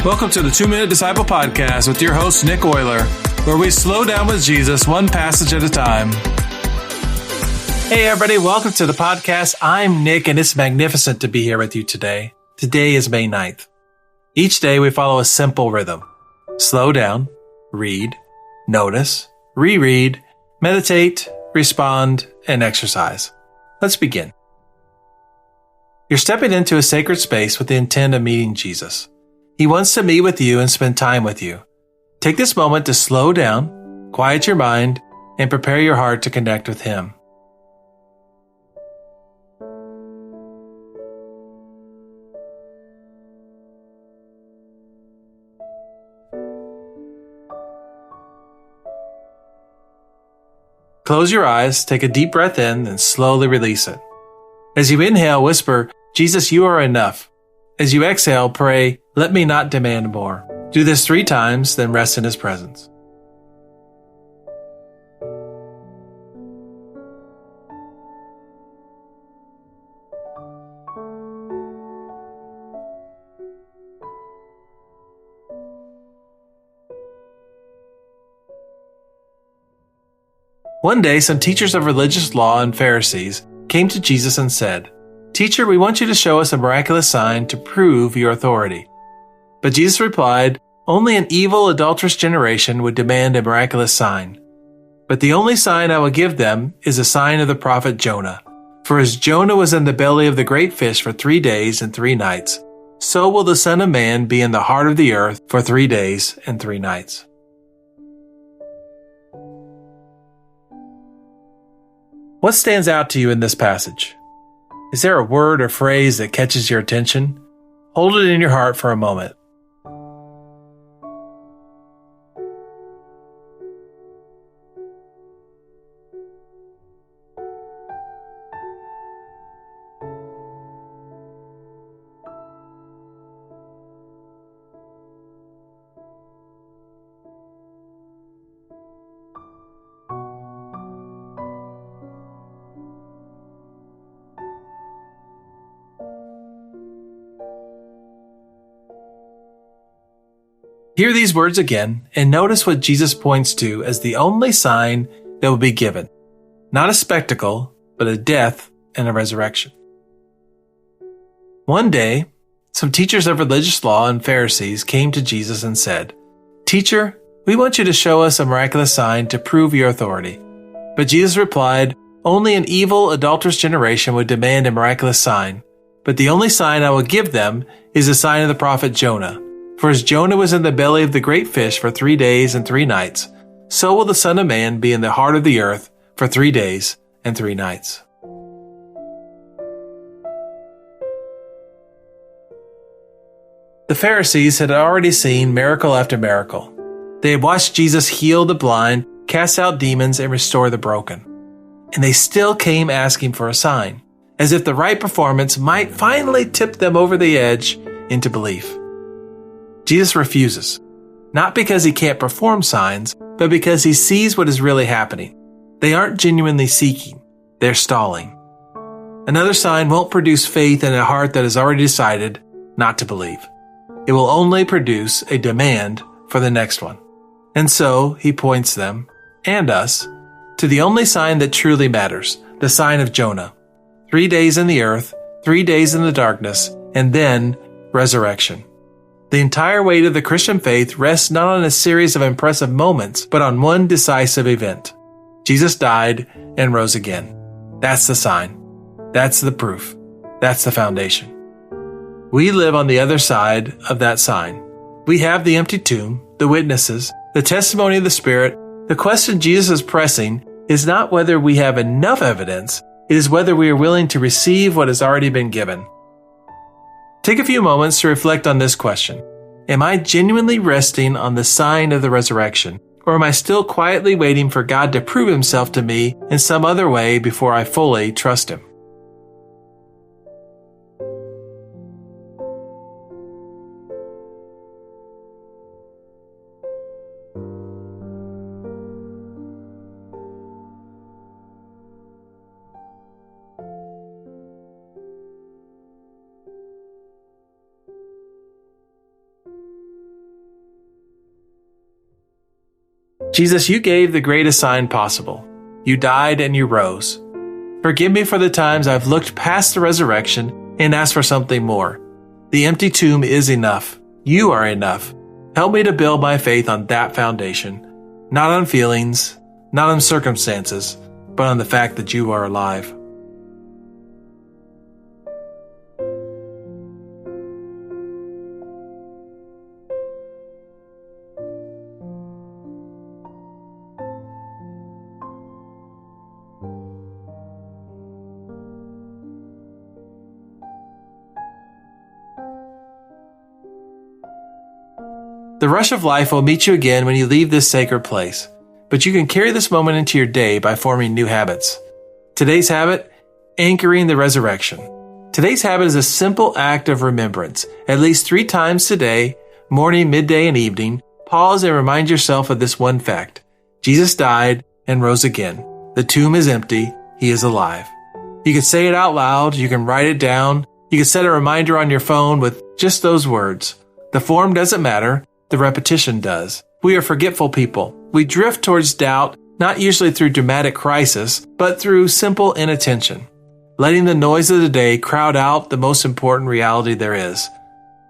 Welcome to the 2-Minute Disciple Podcast with your host, Nick Oyler, where we slow down with Jesus one passage at a time. Hey everybody, welcome to the podcast. I'm Nick, and it's magnificent to be here with you today. Today is May 9th. Each day we follow a simple rhythm. Slow down, read, notice, reread, meditate, respond, and exercise. Let's begin. You're stepping into a sacred space with the intent of meeting Jesus. He wants to meet with you and spend time with you. Take this moment to slow down, quiet your mind, and prepare your heart to connect with Him. Close your eyes, take a deep breath in, and slowly release it. As you inhale, whisper, "Jesus, you are enough." As you exhale, pray, "Let me not demand more." Do this 3 times, then rest in His presence. One day, some teachers of religious law and Pharisees came to Jesus and said, "Teacher, we want you to show us a miraculous sign to prove your authority." But Jesus replied, "Only an evil, adulterous generation would demand a miraculous sign. But the only sign I will give them is a sign of the prophet Jonah. For as Jonah was in the belly of the great fish for 3 days and 3 nights, so will the Son of Man be in the heart of the earth for 3 days and 3 nights." What stands out to you in this passage? Is there a word or phrase that catches your attention? Hold it in your heart for a moment. Hear these words again and notice what Jesus points to as the only sign that will be given. Not a spectacle, but a death and a resurrection. One day, some teachers of religious law and Pharisees came to Jesus and said, "Teacher, we want you to show us a miraculous sign to prove your authority." But Jesus replied, "Only an evil, adulterous generation would demand a miraculous sign. But the only sign I will give them is the sign of the prophet Jonah. For as Jonah was in the belly of the great fish for 3 days and 3 nights, so will the Son of Man be in the heart of the earth for 3 days and 3 nights. The Pharisees had already seen miracle after miracle. They had watched Jesus heal the blind, cast out demons, and restore the broken. And they still came asking for a sign, as if the right performance might finally tip them over the edge into belief. Jesus refuses, not because He can't perform signs, but because He sees what is really happening. They aren't genuinely seeking, they're stalling. Another sign won't produce faith in a heart that has already decided not to believe. It will only produce a demand for the next one. And so He points them, and us, to the only sign that truly matters, the sign of Jonah. 3 days in the earth, 3 days in the darkness, and then resurrection. The entire weight of the Christian faith rests not on a series of impressive moments, but on one decisive event. Jesus died and rose again. That's the sign. That's the proof. That's the foundation. We live on the other side of that sign. We have the empty tomb, the witnesses, the testimony of the Spirit. The question Jesus is pressing is not whether we have enough evidence, it is whether we are willing to receive what has already been given. Take a few moments to reflect on this question. Am I genuinely resting on the sign of the resurrection? Or am I still quietly waiting for God to prove Himself to me in some other way before I fully trust Him? Jesus, you gave the greatest sign possible. You died and you rose. Forgive me for the times I've looked past the resurrection and asked for something more. The empty tomb is enough. You are enough. Help me to build my faith on that foundation, not on feelings, not on circumstances, but on the fact that you are alive. The rush of life will meet you again when you leave this sacred place, but you can carry this moment into your day by forming new habits. Today's habit, anchoring the resurrection. Today's habit is a simple act of remembrance. At least 3 times today, morning, midday, and evening, pause and remind yourself of this one fact. Jesus died and rose again. The tomb is empty. He is alive. You can say it out loud. You can write it down. You can set a reminder on your phone with just those words. The form doesn't matter. The repetition does. We are forgetful people. We drift towards doubt, not usually through dramatic crisis, but through simple inattention, letting the noise of the day crowd out the most important reality there is.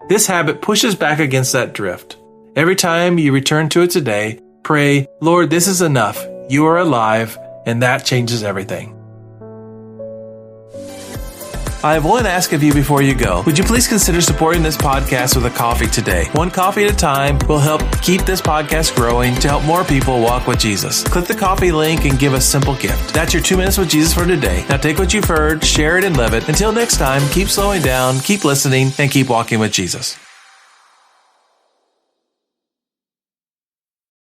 This habit pushes back against that drift. Every time you return to it today, pray, Lord, this is enough. You are alive, and that changes everything. I have one ask of you before you go. Would you please consider supporting this podcast with a coffee today? One coffee at a time will help keep this podcast growing to help more people walk with Jesus. Click the coffee link and give a simple gift. That's your 2 minutes with Jesus for today. Now take what you've heard, share it, and live it. Until next time, keep slowing down, keep listening, and keep walking with Jesus.